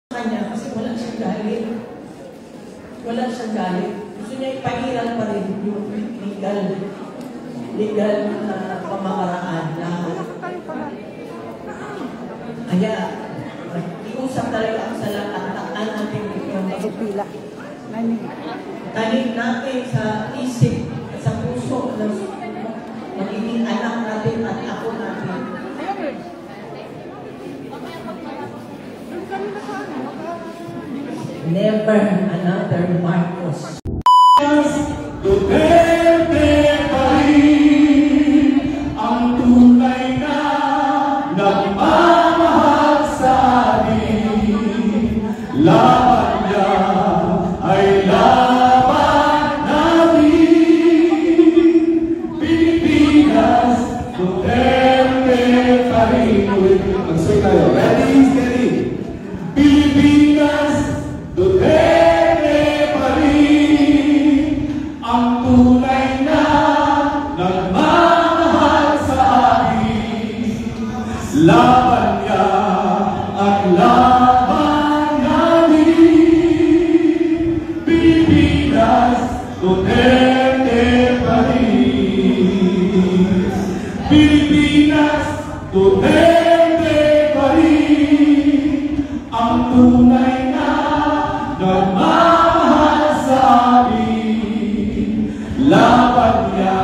kanya kasi wala siyang galit. Wala siyang galit. Gusto niya ipahiran pa rin yung legal na pamamaraan na kaya iusap talaga ang salataan natin yung pila. tanim natin sa isip, sa puso ng magiging anak natin at ako natin. Never another Marcos. Duterte pa rin ang tunay na nagmamahal sa atin. Laban niya ay laban natin. Pilipinas, Duterte pa rin. Mag-say tayo. Ready, steady. Pilipinas, Duterte pa rin ang tunay na nagmamahal sa atin. Laban niya at laban natin. Pilipinas, Duterte pa rin. Pilipinas, Duterte pa rin ang tunay na nagmamahal sa atin. Laban niya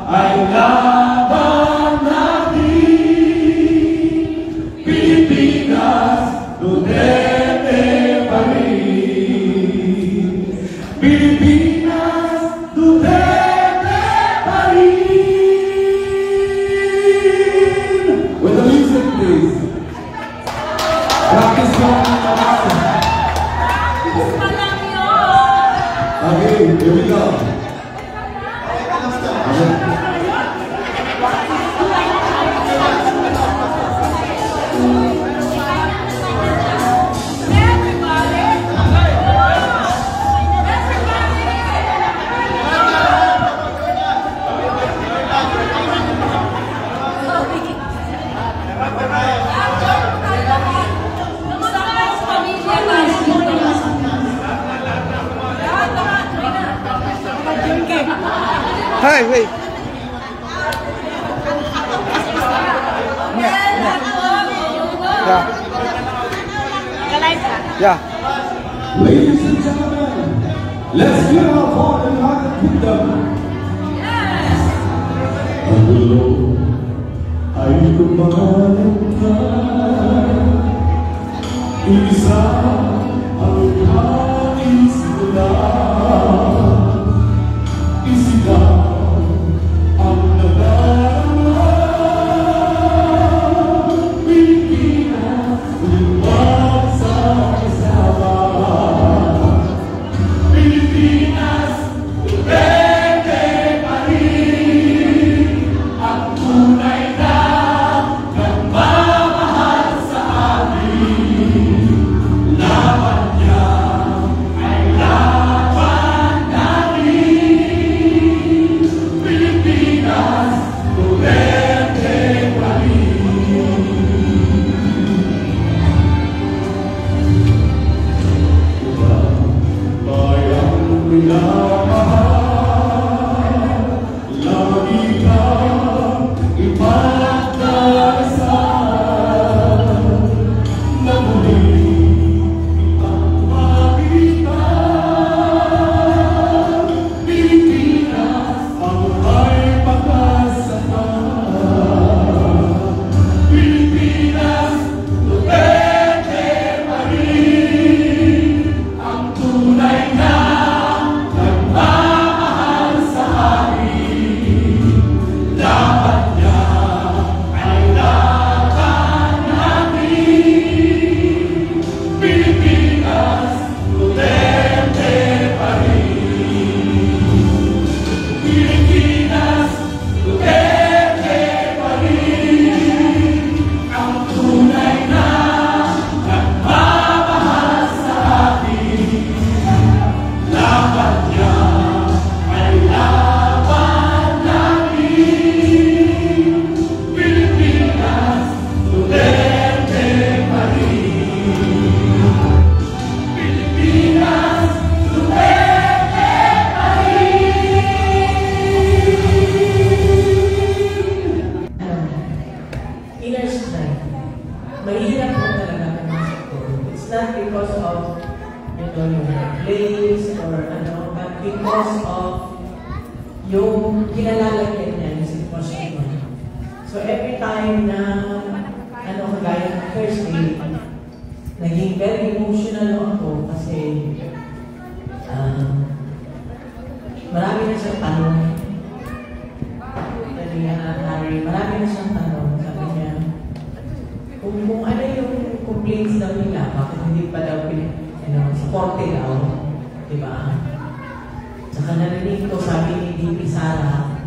ay laban natin. Pilipinas, Duterte pa rin. Pilipinas, Duterte pa rin. With the music, please. Practice lang. Okay, here we go. Hi, wait. Yeah. Ladies and gentlemen, let's give our heart and heart and kingdom. Ang ulo ay kumalang ka. Isa ang nais mo lang. Isigaw ang nadarama. Pilipinas, liwag sa kasama. Pilipinas, Duterte pa rin ang tunay na nagmamahal sa atin. Laban niya ay laban natin. Pilipinas, Duterte pa rin. Bayang minamahal, lagi kang ipagdarasal na muli kitang makita. Pilipinas, ang buhay pagkasama. Pilipinas, Duterte pa rin ang tunay na nagmamahal not because of, yung place or ano, but because of yung kinalalagyan niya yung sitwasyon mo. So every time na, kagaya ng first day, naging very emotional ako kasi marami na siyang tanong. Sabi niya, Harry, marami na siyang tanong. Sabi niya, kung ano yung complaints daw nila, bakit hindi pa daw sa korte daw, di ba? Saka narinig ko, sabi ni DP Sara,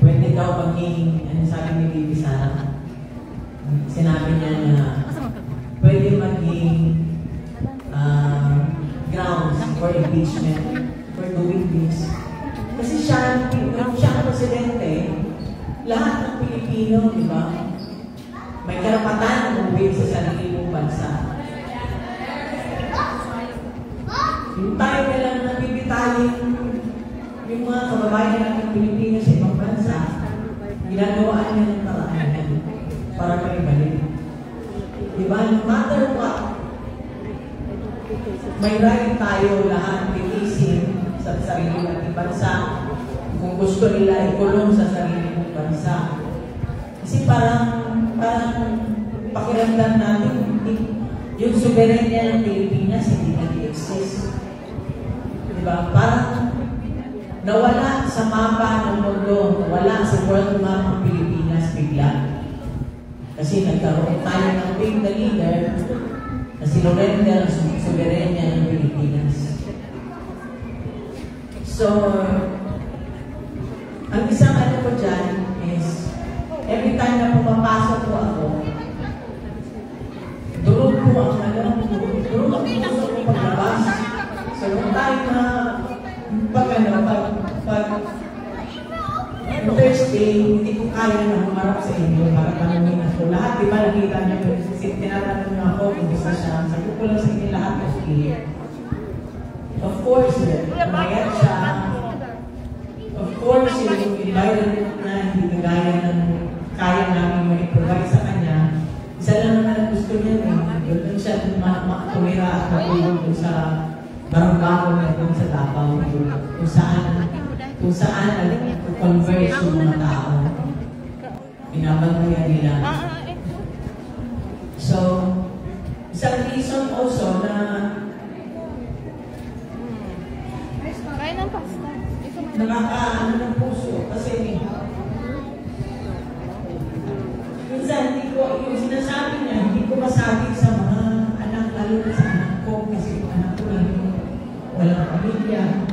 pwede daw maging, sabi ni DP Sara, sinabi niya na pwede maging grounds for impeachment for doing this. Kasi siya ang presidente, lahat ng Pilipino, di ba? May karapatan na umuwi sa sarili mong bansa. Yung tayo na lang nabibitayin yung mga kababayan natin Pilipino sa ibang bansa, ginagawaan niya ng paraan para maibalik. Diba? No matter what, may right tayo lahat tiisin sa sarili nating bansa kung gusto nila ikulong sa sarili ng bansa. Kasi parang pakiramdam natin yung soberanya ng Pilipinas hindi nag-exist. Diba? Parang nawala sa mapa ng mundo, nawala sa world map ng Pilipinas bigla. Kasi nagkaroon tayo ng big na leader na sinurrender ang soberanya ng Pilipinas. So, ang isang ko dyan is, every time na pumapasok ko ako, durog ko ang durog ang puso ko paglabas. So, nung time na, pag Thursday, hindi ko kaya na humarap sa inyo para tanongin ako. Lahat, di ba, nakita niyo, tinatanong niyo ako kung gusto siya. Sabi ko lang sa inyo lahat na clear. Of course, umayat siya. Of course, yung environment na hindi kagaya ng kaya namin ma-provide sa kanya. Isa lang naman ang gusto niya. Doon siya tumira at matulog doon sa barangay na doon sa Davao. Kung saan converse yung mga tao. Binabantayan nila. So, isang reason also na nakakaano ng puso kasi minsan hindi ko, yung sinasabi niya, hindi ko masabi sa mga anak, lalo na sa anak ko kasi yung anak ko lang walang pamilya.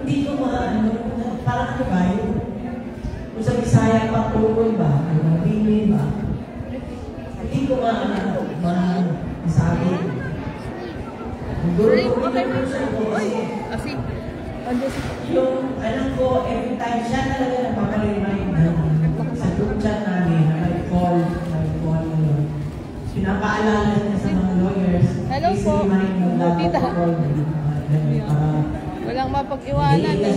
Hindi ko parang ano ba yun? Kung sa Bisaya pa tuloy ba? Pili ba? Hindi ko masabi. Guru ko kasi yung anak ko, every time siya talaga nagpapalimayin sa group chat namin na may call pinapaalala niya sa mga lawyers. Hello po. Tita. Walang mapag-iwanan eh.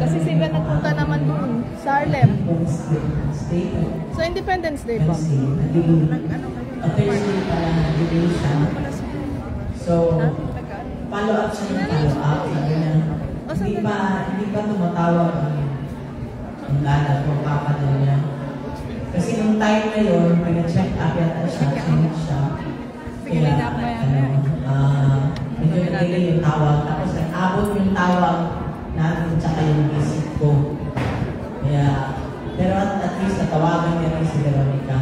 Kasi sila nagpunta naman doon sa Harlem. So Independence Day pa. Thursday pala nag-delay siya. So, follow up siya ng follow up. Sabi niya, hindi pa tumatawag ang lala ko, papa daw niya. Kasi nung time na yun, pag-check up yata siya, sinit siya. Kaya, medyo nag-delay yung tawag. Tapos nag-abot yung tawag natin tsaka yung visit ko. Kaya, pero at least natawagan niya rin si Veronica.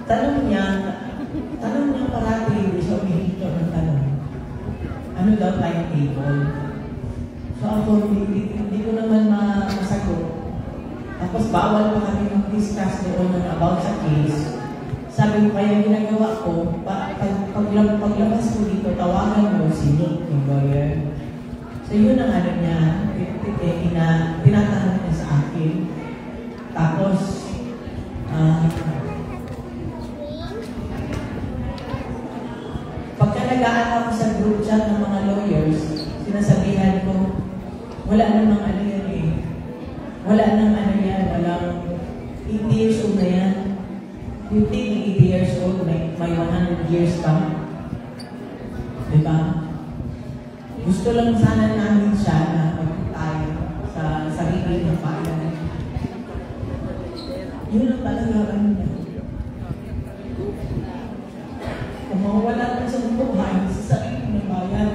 Tanong niya parati, hindi siya umihinto ng tanong. Ano daw timetable? So ako, hindi ko naman masagot. Tapos bawal pa kami mag-discuss doon about sa case. Sabi ko, kaya ginagawa ko, paglabas ko dito, tawagan mo si Nick, yung lawyer. So yun ang ano niya, tinatanong niya sa akin. Tapos, pagka nag-aan ako sa group chat ng mga lawyers, sinasabihan ko, Wala namang ano yan eh. Wala nang ano yan, walang 80 years old na yan. You think 80 years old, may 100 years ka? Diba? Gusto lang sana namin siya na magtayo sa sarili ng bayan. Yun ang talaga ano niya. Kung mawala na sa buhay sa sarili ng bayan.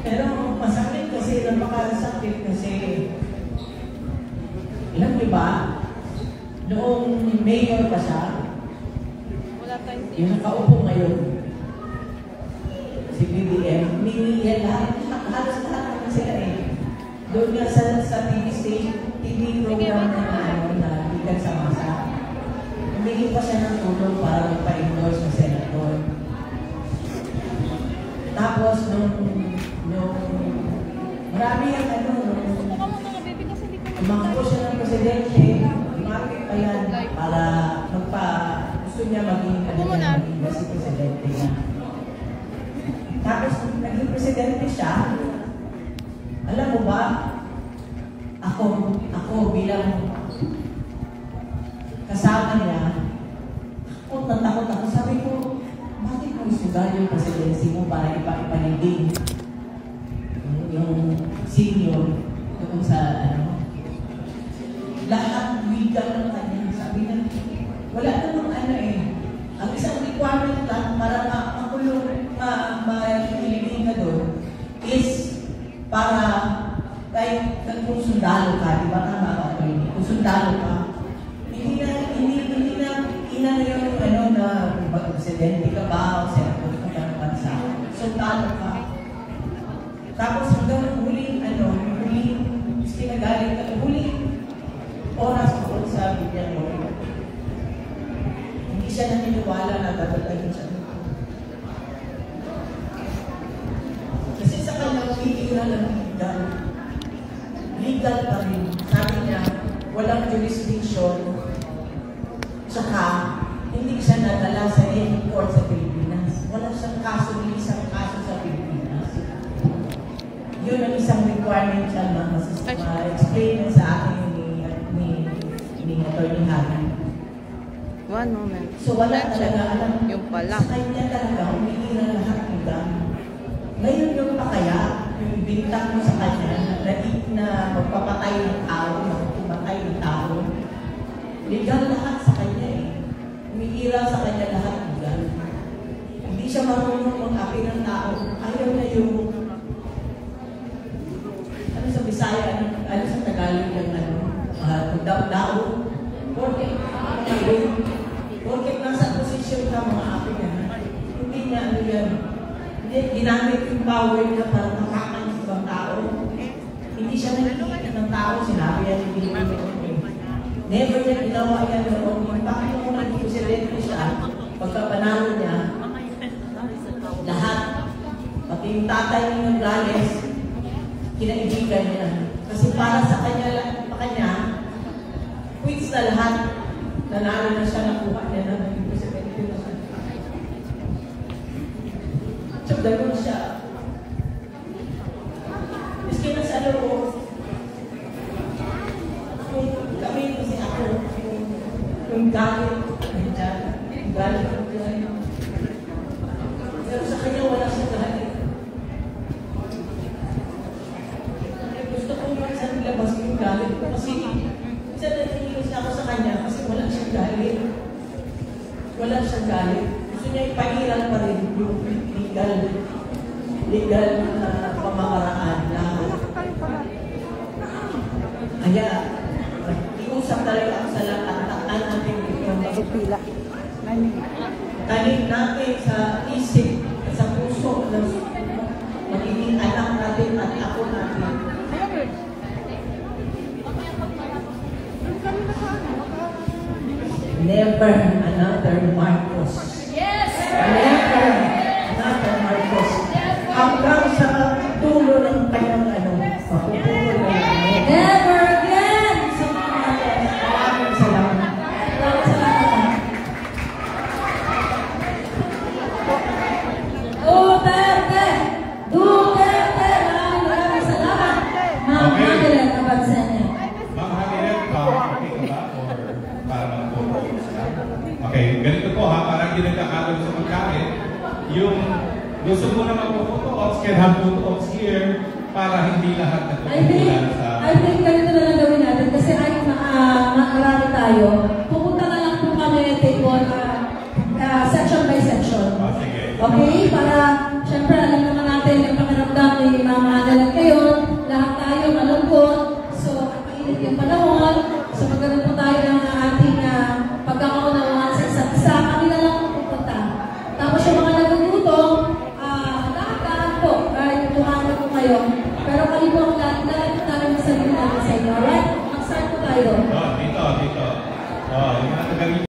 Pero masakit kasi, napakasakit kasi, alam niyo ba, noong mayor pa siya, yung nakaupo ngayon, si BBM, humingi lahat, halos lahat naman sila eh. Doon nga sa TV station, TV program na Bigan sa Masa, humingi pa siya ng tulong para magpa-endorse ng senator. Tapos, nung marami ang ano, umakbo siya ng presidente, umakit pa yan para gusto niya maging si presidente niya. Tapos, naging presidente siya, alam mo ba, ako bilang kasama niya, natakot ako. Sabi ko, bakit mo isugal yung presidency mo para ipaliging yung senior doon sa ano? Lahat legal ng kanya. Sabi na, wala namang ano eh. Ang isang requirement lang para ma-iliging ka doon is para kahit kung sundalo ka, di ba tama ka ito? Kung sundalo ka, hindi na yung ano na presidente ka ba o senator ka ng bansa. Sundalo ka. Tapos hanggang huling kinagaling ka, huling oras ako sa Biblia mo. Hindi siya naniniwala na tatatayin siya. Kasi sa kanyang titira ng legal. Legal pa rin. Sabi niya, walang jurisdiction. Tsaka, hindi siya nadala sa any court sa Pilipinas. Wala siyang kaso, hindi isang kaso sa Pilipinas. Yun ang isang requirement siya na ma-explain sa akin ni Atty. Harry. One moment. So wala talaga alam. Yung pala. Sa kanya talaga, humihira lahat ng dami. Ngayon yung pa kaya, yung bintang mo sa kanya, na magpapatay ng tao, magpapatay ng tao, legal lahat sa kanya eh. Humihira sa kanya lahat legal. Hindi siya marunong mag-api ng tao. Ayaw na yung ano sa Bisaya, ano sa Tagalog yung daw-daw. Porket nasa posisyon ka mga api niya, hindi niya ano yan. Ginamit yung power niya para makakan ng ibang tao. Hindi siya nakikita ng tao, sinabi yan hindi niya. Never niya ginawa yan noon. Bakit nung naging presidente siya, pagkapanalo niya, lahat, pati yung tatay niya ng Gales, kinaibigan niya. Kasi para sa kanya, quits na lahat. Nanalo na siya, nakuha niya na naging presidente na siya. So, gano'n siya. Miski na sa loob, kung kami kasi ako, yung galit, yung galit. Pero sa kanya wala siya galit. Gusto ko man sa nilabas yung galit ko kasi isa na nililis ako sa kanya kasi wala siyang galit. Wala siyang galit. Gusto niya ipahiran pa rin yung legal na pamamaraan na kaya iusap talaga ako sa lahat at natin yung pagpila. Tanim natin sa isip, sa puso, magiging anak natin at ako natin. Never another Marcos. Yes! Never another Marcos. Hanggang sa tulo ng kanyang mapupulo na yan. Never again! Sa mga maraming salamat. Maraming salamat. Gusto mo na magpo-photo ops, can have photo ops here para hindi lahat nagpapatulan sa... I think ganito na lang gawin natin kasi ay makarami tayo. Pupunta na lang po kami table section by section. Sige. Okay? Para, syempre, alam naman natin yung pakiramdam ni Mama Adalag kayo. Lahat tayo malungkot. So, at mainit yung panahon. So, magkaroon po tayo ng ating pagkakaunawaan sa isa't isa. Kami na lang pupunta. Tapos yung mga nagugutom, lahat po, tuhanan po kayo.